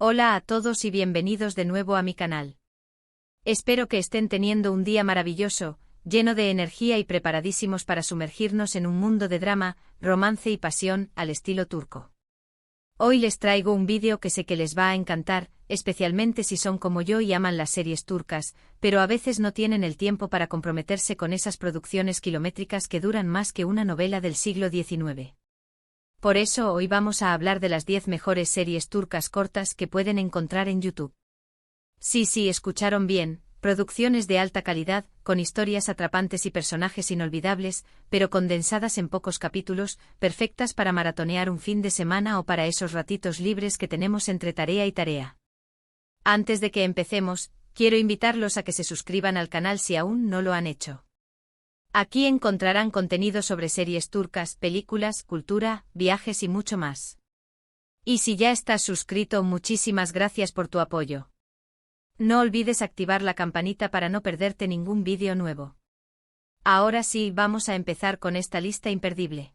Hola a todos y bienvenidos de nuevo a mi canal. Espero que estén teniendo un día maravilloso, lleno de energía y preparadísimos para sumergirnos en un mundo de drama, romance y pasión al estilo turco. Hoy les traigo un vídeo que sé que les va a encantar, especialmente si son como yo y aman las series turcas, pero a veces no tienen el tiempo para comprometerse con esas producciones kilométricas que duran más que una novela del siglo XIX. Por eso hoy vamos a hablar de las 10 mejores series turcas cortas que pueden encontrar en YouTube. Sí, escucharon bien, producciones de alta calidad, con historias atrapantes y personajes inolvidables, pero condensadas en pocos capítulos, perfectas para maratonear un fin de semana o para esos ratitos libres que tenemos entre tarea y tarea. Antes de que empecemos, quiero invitarlos a que se suscriban al canal si aún no lo han hecho. Aquí encontrarán contenido sobre series turcas, películas, cultura, viajes y mucho más. Y si ya estás suscrito, muchísimas gracias por tu apoyo. No olvides activar la campanita para no perderte ningún vídeo nuevo. Ahora sí, vamos a empezar con esta lista imperdible.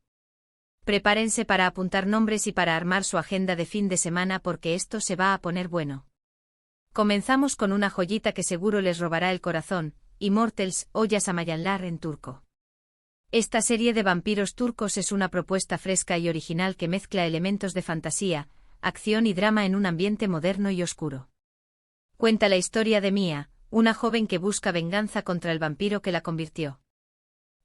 Prepárense para apuntar nombres y para armar su agenda de fin de semana porque esto se va a poner bueno. Comenzamos con una joyita que seguro les robará el corazón, Immortals o Yaşamayanlar en turco. Esta serie de vampiros turcos es una propuesta fresca y original que mezcla elementos de fantasía, acción y drama en un ambiente moderno y oscuro. Cuenta la historia de Mia, una joven que busca venganza contra el vampiro que la convirtió.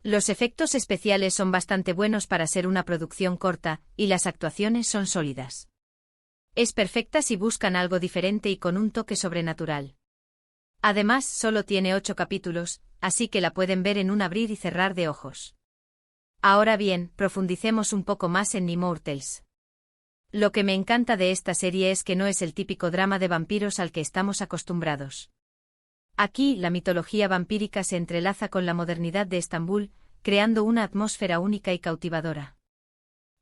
Los efectos especiales son bastante buenos para ser una producción corta, y las actuaciones son sólidas. Es perfecta si buscan algo diferente y con un toque sobrenatural. Además, solo tiene 8 capítulos, así que la pueden ver en un abrir y cerrar de ojos. Ahora bien, profundicemos un poco más en Immortals. Lo que me encanta de esta serie es que no es el típico drama de vampiros al que estamos acostumbrados. Aquí, la mitología vampírica se entrelaza con la modernidad de Estambul, creando una atmósfera única y cautivadora.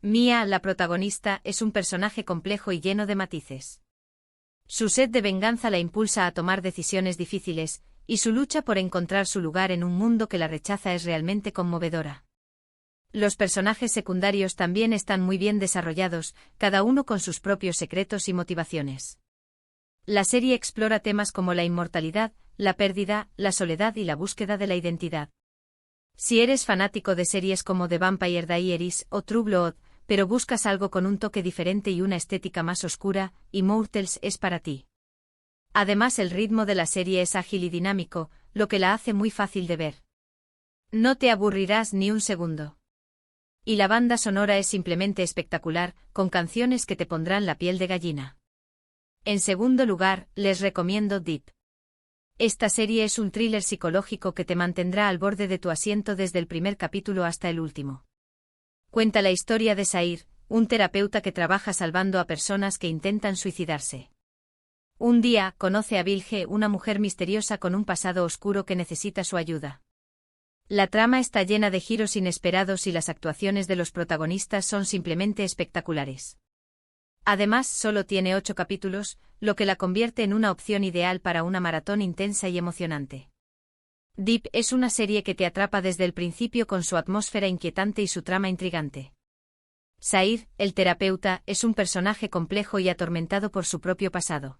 Mia, la protagonista, es un personaje complejo y lleno de matices. Su sed de venganza la impulsa a tomar decisiones difíciles, y su lucha por encontrar su lugar en un mundo que la rechaza es realmente conmovedora. Los personajes secundarios también están muy bien desarrollados, cada uno con sus propios secretos y motivaciones. La serie explora temas como la inmortalidad, la pérdida, la soledad y la búsqueda de la identidad. Si eres fanático de series como The Vampire Diaries o True Blood, pero buscas algo con un toque diferente y una estética más oscura, Immortals es para ti. Además, el ritmo de la serie es ágil y dinámico, lo que la hace muy fácil de ver. No te aburrirás ni un segundo. Y la banda sonora es simplemente espectacular, con canciones que te pondrán la piel de gallina. En segundo lugar, les recomiendo Deep. Esta serie es un thriller psicológico que te mantendrá al borde de tu asiento desde el primer capítulo hasta el último. Cuenta la historia de Sair, un terapeuta que trabaja salvando a personas que intentan suicidarse. Un día, conoce a Bilge, una mujer misteriosa con un pasado oscuro que necesita su ayuda. La trama está llena de giros inesperados y las actuaciones de los protagonistas son simplemente espectaculares. Además, solo tiene 8 capítulos, lo que la convierte en una opción ideal para una maratón intensa y emocionante. Deep es una serie que te atrapa desde el principio con su atmósfera inquietante y su trama intrigante. Sair, el terapeuta, es un personaje complejo y atormentado por su propio pasado.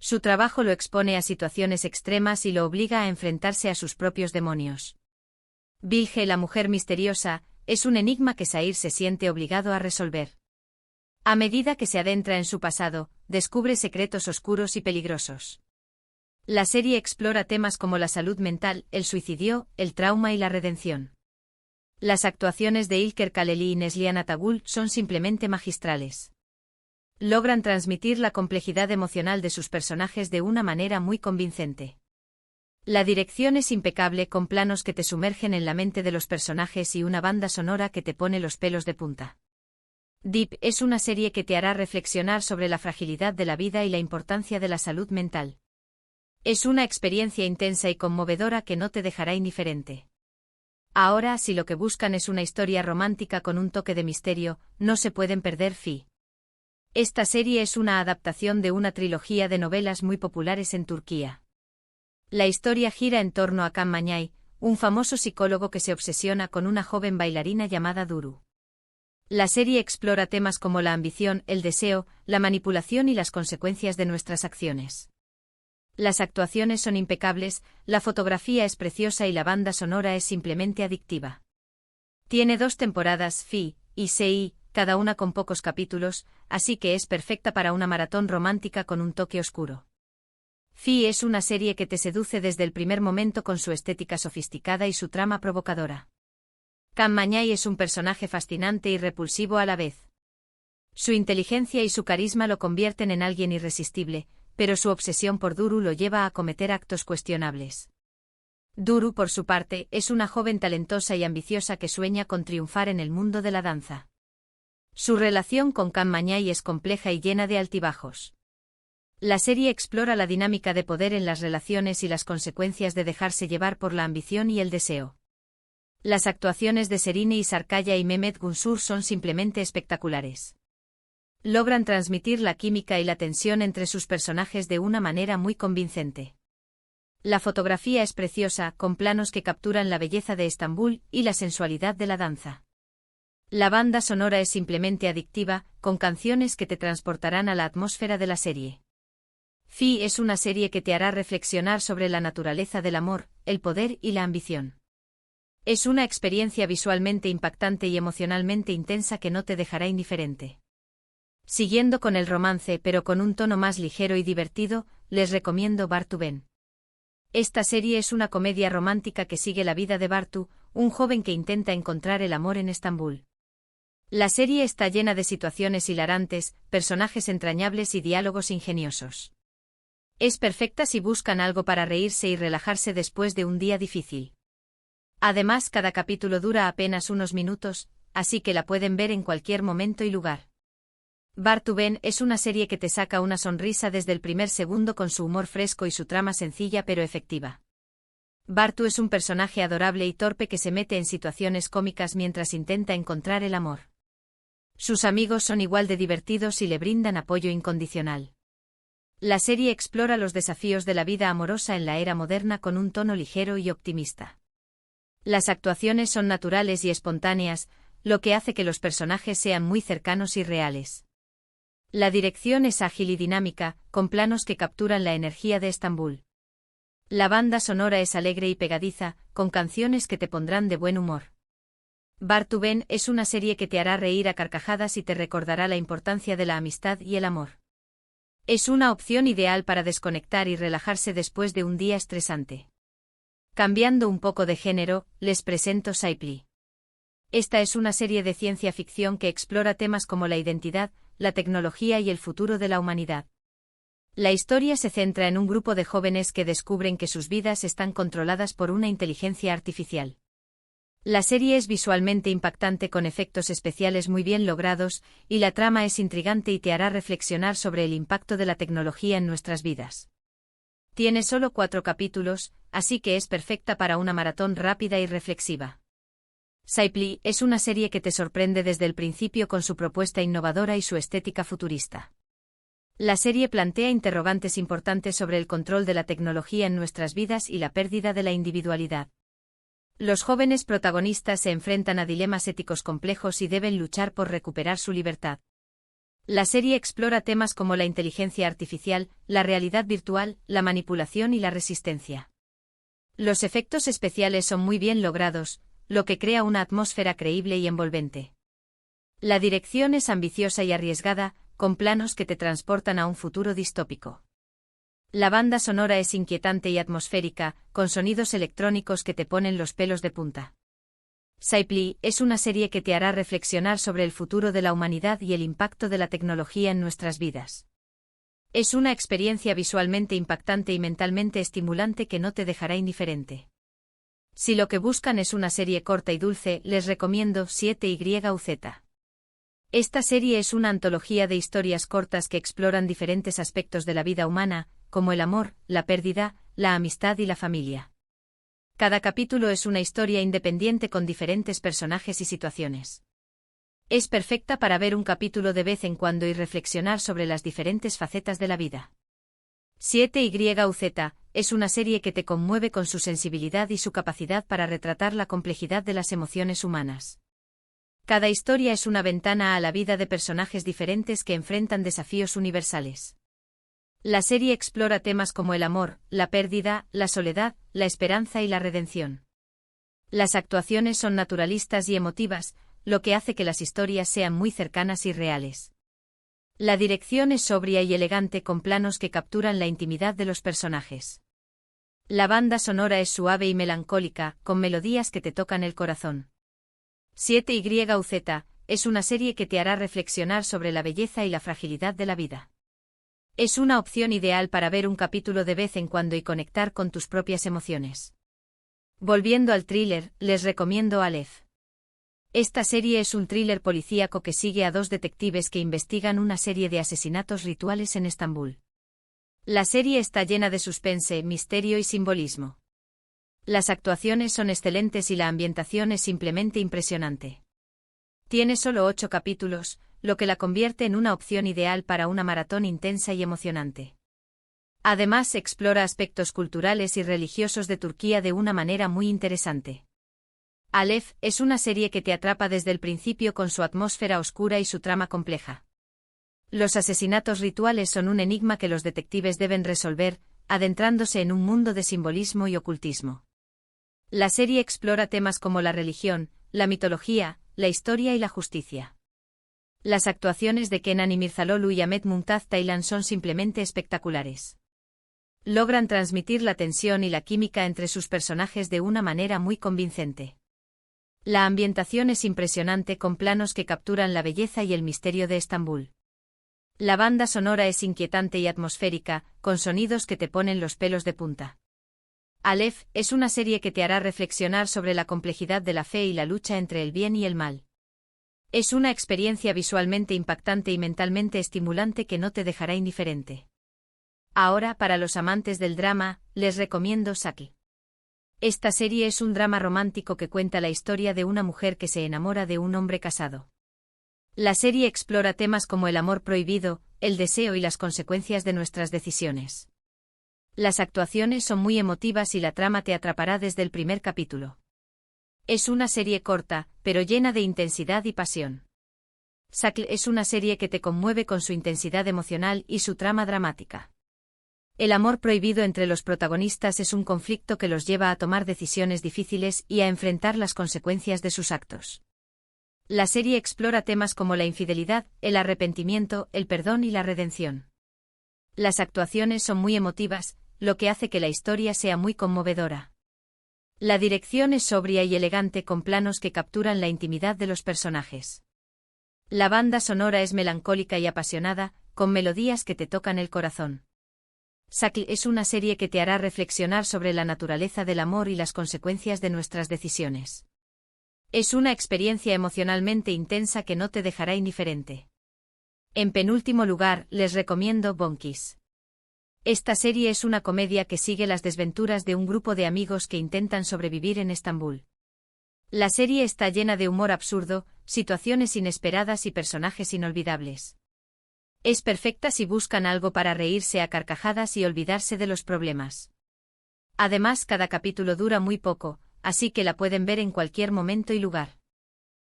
Su trabajo lo expone a situaciones extremas y lo obliga a enfrentarse a sus propios demonios. Bilge, la mujer misteriosa, es un enigma que Sair se siente obligado a resolver. A medida que se adentra en su pasado, descubre secretos oscuros y peligrosos. La serie explora temas como la salud mental, el suicidio, el trauma y la redención. Las actuaciones de İlker Kaleli y Neslihan Atagul son simplemente magistrales. Logran transmitir la complejidad emocional de sus personajes de una manera muy convincente. La dirección es impecable con planos que te sumergen en la mente de los personajes y una banda sonora que te pone los pelos de punta. Deep es una serie que te hará reflexionar sobre la fragilidad de la vida y la importancia de la salud mental. Es una experiencia intensa y conmovedora que no te dejará indiferente. Ahora, si lo que buscan es una historia romántica con un toque de misterio, no se pueden perder Fi. Esta serie es una adaptación de una trilogía de novelas muy populares en Turquía. La historia gira en torno a Kan Manyay, un famoso psicólogo que se obsesiona con una joven bailarina llamada Duru. La serie explora temas como la ambición, el deseo, la manipulación y las consecuencias de nuestras acciones. Las actuaciones son impecables, la fotografía es preciosa y la banda sonora es simplemente adictiva. Tiene 2 temporadas, Fi y Sei, cada una con pocos capítulos, así que es perfecta para una maratón romántica con un toque oscuro. Fi es una serie que te seduce desde el primer momento con su estética sofisticada y su trama provocadora. Cam Mañay es un personaje fascinante y repulsivo a la vez. Su inteligencia y su carisma lo convierten en alguien irresistible, pero su obsesión por Duru lo lleva a cometer actos cuestionables. Duru, por su parte, es una joven talentosa y ambiciosa que sueña con triunfar en el mundo de la danza. Su relación con Cam Mañay es compleja y llena de altibajos. La serie explora la dinámica de poder en las relaciones y las consecuencias de dejarse llevar por la ambición y el deseo. Las actuaciones de Serine Isarkaya y Mehmet Günsur son simplemente espectaculares. Logran transmitir la química y la tensión entre sus personajes de una manera muy convincente. La fotografía es preciosa, con planos que capturan la belleza de Estambul y la sensualidad de la danza. La banda sonora es simplemente adictiva, con canciones que te transportarán a la atmósfera de la serie. Fi es una serie que te hará reflexionar sobre la naturaleza del amor, el poder y la ambición. Es una experiencia visualmente impactante y emocionalmente intensa que no te dejará indiferente. Siguiendo con el romance pero con un tono más ligero y divertido, les recomiendo Bartu Ben. Esta serie es una comedia romántica que sigue la vida de Bartu, un joven que intenta encontrar el amor en Estambul. La serie está llena de situaciones hilarantes, personajes entrañables y diálogos ingeniosos. Es perfecta si buscan algo para reírse y relajarse después de un día difícil. Además, cada capítulo dura apenas unos minutos, así que la pueden ver en cualquier momento y lugar. Bartu Ben es una serie que te saca una sonrisa desde el primer segundo con su humor fresco y su trama sencilla pero efectiva. Bartu es un personaje adorable y torpe que se mete en situaciones cómicas mientras intenta encontrar el amor. Sus amigos son igual de divertidos y le brindan apoyo incondicional. La serie explora los desafíos de la vida amorosa en la era moderna con un tono ligero y optimista. Las actuaciones son naturales y espontáneas, lo que hace que los personajes sean muy cercanos y reales. La dirección es ágil y dinámica, con planos que capturan la energía de Estambul. La banda sonora es alegre y pegadiza, con canciones que te pondrán de buen humor. Bartu Ben es una serie que te hará reír a carcajadas y te recordará la importancia de la amistad y el amor. Es una opción ideal para desconectar y relajarse después de un día estresante. Cambiando un poco de género, les presento Saiply. Esta es una serie de ciencia ficción que explora temas como la identidad, la tecnología y el futuro de la humanidad. La historia se centra en un grupo de jóvenes que descubren que sus vidas están controladas por una inteligencia artificial. La serie es visualmente impactante con efectos especiales muy bien logrados, y la trama es intrigante y te hará reflexionar sobre el impacto de la tecnología en nuestras vidas. Tiene solo 4 capítulos, así que es perfecta para una maratón rápida y reflexiva. Saiply es una serie que te sorprende desde el principio con su propuesta innovadora y su estética futurista. La serie plantea interrogantes importantes sobre el control de la tecnología en nuestras vidas y la pérdida de la individualidad. Los jóvenes protagonistas se enfrentan a dilemas éticos complejos y deben luchar por recuperar su libertad. La serie explora temas como la inteligencia artificial, la realidad virtual, la manipulación y la resistencia. Los efectos especiales son muy bien logrados, lo que crea una atmósfera creíble y envolvente. La dirección es ambiciosa y arriesgada, con planos que te transportan a un futuro distópico. La banda sonora es inquietante y atmosférica, con sonidos electrónicos que te ponen los pelos de punta. Saiply es una serie que te hará reflexionar sobre el futuro de la humanidad y el impacto de la tecnología en nuestras vidas. Es una experiencia visualmente impactante y mentalmente estimulante que no te dejará indiferente. Si lo que buscan es una serie corta y dulce, les recomiendo 7YUZ. Esta serie es una antología de historias cortas que exploran diferentes aspectos de la vida humana, como el amor, la pérdida, la amistad y la familia. Cada capítulo es una historia independiente con diferentes personajes y situaciones. Es perfecta para ver un capítulo de vez en cuando y reflexionar sobre las diferentes facetas de la vida. 7YUZ es una serie que te conmueve con su sensibilidad y su capacidad para retratar la complejidad de las emociones humanas. Cada historia es una ventana a la vida de personajes diferentes que enfrentan desafíos universales. La serie explora temas como el amor, la pérdida, la soledad, la esperanza y la redención. Las actuaciones son naturalistas y emotivas, lo que hace que las historias sean muy cercanas y reales. La dirección es sobria y elegante con planos que capturan la intimidad de los personajes. La banda sonora es suave y melancólica, con melodías que te tocan el corazón. 7YZ es una serie que te hará reflexionar sobre la belleza y la fragilidad de la vida. Es una opción ideal para ver un capítulo de vez en cuando y conectar con tus propias emociones. Volviendo al thriller, les recomiendo Aleph. Esta serie es un thriller policíaco que sigue a dos detectives que investigan una serie de asesinatos rituales en Estambul. La serie está llena de suspense, misterio y simbolismo. Las actuaciones son excelentes y la ambientación es simplemente impresionante. Tiene solo 8 capítulos, lo que la convierte en una opción ideal para una maratón intensa y emocionante. Además, explora aspectos culturales y religiosos de Turquía de una manera muy interesante. Aleph es una serie que te atrapa desde el principio con su atmósfera oscura y su trama compleja. Los asesinatos rituales son un enigma que los detectives deben resolver, adentrándose en un mundo de simbolismo y ocultismo. La serie explora temas como la religión, la mitología, la historia y la justicia. Las actuaciones de Kenan İmirzalıoğlu y Ahmet Mumtaz Taylan son simplemente espectaculares. Logran transmitir la tensión y la química entre sus personajes de una manera muy convincente. La ambientación es impresionante con planos que capturan la belleza y el misterio de Estambul. La banda sonora es inquietante y atmosférica, con sonidos que te ponen los pelos de punta. Aleph es una serie que te hará reflexionar sobre la complejidad de la fe y la lucha entre el bien y el mal. Es una experiencia visualmente impactante y mentalmente estimulante que no te dejará indiferente. Ahora, para los amantes del drama, les recomiendo Saki. Esta serie es un drama romántico que cuenta la historia de una mujer que se enamora de un hombre casado. La serie explora temas como el amor prohibido, el deseo y las consecuencias de nuestras decisiones. Las actuaciones son muy emotivas y la trama te atrapará desde el primer capítulo. Es una serie corta, pero llena de intensidad y pasión. Saki es una serie que te conmueve con su intensidad emocional y su trama dramática. El amor prohibido entre los protagonistas es un conflicto que los lleva a tomar decisiones difíciles y a enfrentar las consecuencias de sus actos. La serie explora temas como la infidelidad, el arrepentimiento, el perdón y la redención. Las actuaciones son muy emotivas, lo que hace que la historia sea muy conmovedora. La dirección es sobria y elegante con planos que capturan la intimidad de los personajes. La banda sonora es melancólica y apasionada, con melodías que te tocan el corazón. Saki es una serie que te hará reflexionar sobre la naturaleza del amor y las consecuencias de nuestras decisiones. Es una experiencia emocionalmente intensa que no te dejará indiferente. En penúltimo lugar, les recomiendo Bonkis. Esta serie es una comedia que sigue las desventuras de un grupo de amigos que intentan sobrevivir en Estambul. La serie está llena de humor absurdo, situaciones inesperadas y personajes inolvidables. Es perfecta si buscan algo para reírse a carcajadas y olvidarse de los problemas. Además, cada capítulo dura muy poco, así que la pueden ver en cualquier momento y lugar.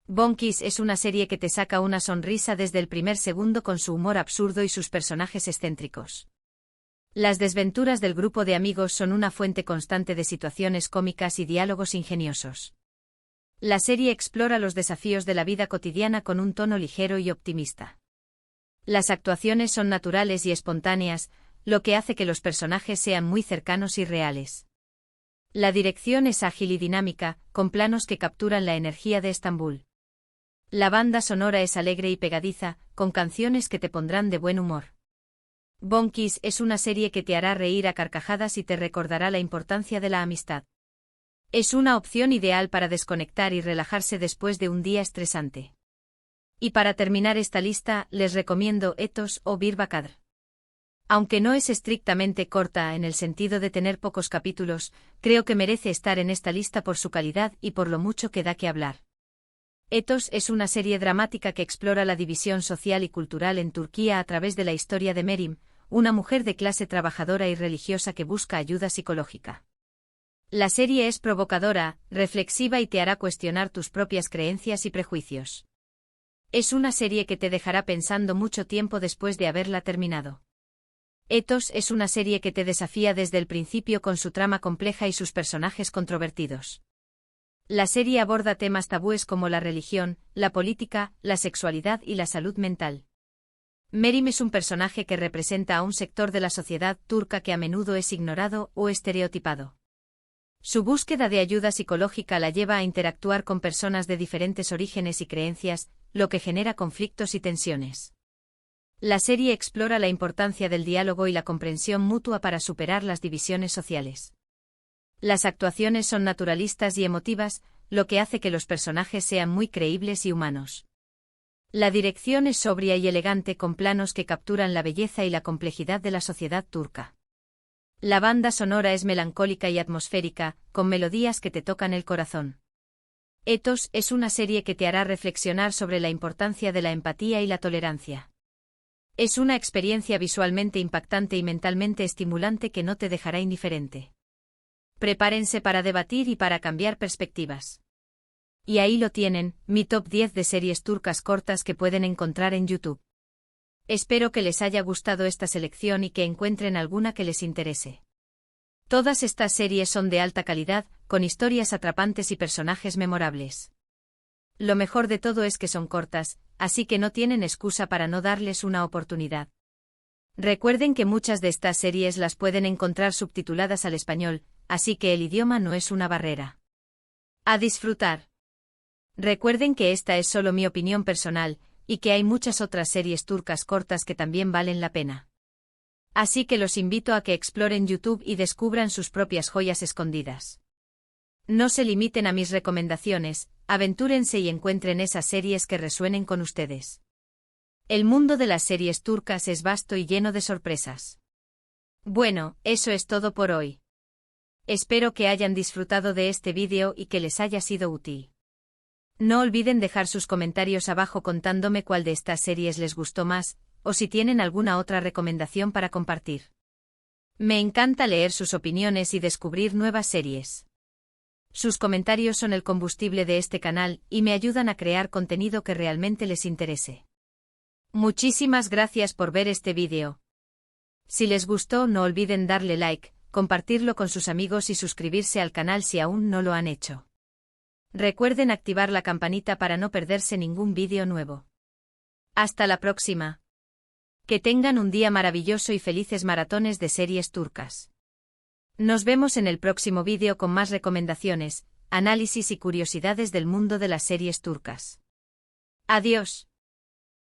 Bonkis es una serie que te saca una sonrisa desde el primer segundo con su humor absurdo y sus personajes excéntricos. Las desventuras del grupo de amigos son una fuente constante de situaciones cómicas y diálogos ingeniosos. La serie explora los desafíos de la vida cotidiana con un tono ligero y optimista. Las actuaciones son naturales y espontáneas, lo que hace que los personajes sean muy cercanos y reales. La dirección es ágil y dinámica, con planos que capturan la energía de Estambul. La banda sonora es alegre y pegadiza, con canciones que te pondrán de buen humor. Bonkis es una serie que te hará reír a carcajadas y te recordará la importancia de la amistad. Es una opción ideal para desconectar y relajarse después de un día estresante. Y para terminar esta lista, les recomiendo Ethos o Bir Bakadr. Aunque no es estrictamente corta en el sentido de tener pocos capítulos, creo que merece estar en esta lista por su calidad y por lo mucho que da que hablar. Ethos es una serie dramática que explora la división social y cultural en Turquía a través de la historia de Meryem, una mujer de clase trabajadora y religiosa que busca ayuda psicológica. La serie es provocadora, reflexiva y te hará cuestionar tus propias creencias y prejuicios. Es una serie que te dejará pensando mucho tiempo después de haberla terminado. Ethos es una serie que te desafía desde el principio con su trama compleja y sus personajes controvertidos. La serie aborda temas tabúes como la religión, la política, la sexualidad y la salud mental. Meryem es un personaje que representa a un sector de la sociedad turca que a menudo es ignorado o estereotipado. Su búsqueda de ayuda psicológica la lleva a interactuar con personas de diferentes orígenes y creencias, lo que genera conflictos y tensiones. La serie explora la importancia del diálogo y la comprensión mutua para superar las divisiones sociales. Las actuaciones son naturalistas y emotivas, lo que hace que los personajes sean muy creíbles y humanos. La dirección es sobria y elegante con planos que capturan la belleza y la complejidad de la sociedad turca. La banda sonora es melancólica y atmosférica, con melodías que te tocan el corazón. Ethos es una serie que te hará reflexionar sobre la importancia de la empatía y la tolerancia. Es una experiencia visualmente impactante y mentalmente estimulante que no te dejará indiferente. Prepárense para debatir y para cambiar perspectivas. Y ahí lo tienen, mi top 10 de series turcas cortas que pueden encontrar en YouTube. Espero que les haya gustado esta selección y que encuentren alguna que les interese. Todas estas series son de alta calidad, con historias atrapantes y personajes memorables. Lo mejor de todo es que son cortas, así que no tienen excusa para no darles una oportunidad. Recuerden que muchas de estas series las pueden encontrar subtituladas al español, así que el idioma no es una barrera. ¡A disfrutar! Recuerden que esta es solo mi opinión personal, y que hay muchas otras series turcas cortas que también valen la pena. Así que los invito a que exploren YouTube y descubran sus propias joyas escondidas. No se limiten a mis recomendaciones, aventúrense y encuentren esas series que resuenen con ustedes. El mundo de las series turcas es vasto y lleno de sorpresas. Bueno, eso es todo por hoy. Espero que hayan disfrutado de este vídeo y que les haya sido útil. No olviden dejar sus comentarios abajo contándome cuál de estas series les gustó más, o si tienen alguna otra recomendación para compartir. Me encanta leer sus opiniones y descubrir nuevas series. Sus comentarios son el combustible de este canal y me ayudan a crear contenido que realmente les interese. Muchísimas gracias por ver este vídeo. Si les gustó, no olviden darle like, compartirlo con sus amigos y suscribirse al canal si aún no lo han hecho. Recuerden activar la campanita para no perderse ningún vídeo nuevo. Hasta la próxima. Que tengan un día maravilloso y felices maratones de series turcas. Nos vemos en el próximo vídeo con más recomendaciones, análisis y curiosidades del mundo de las series turcas. Adiós.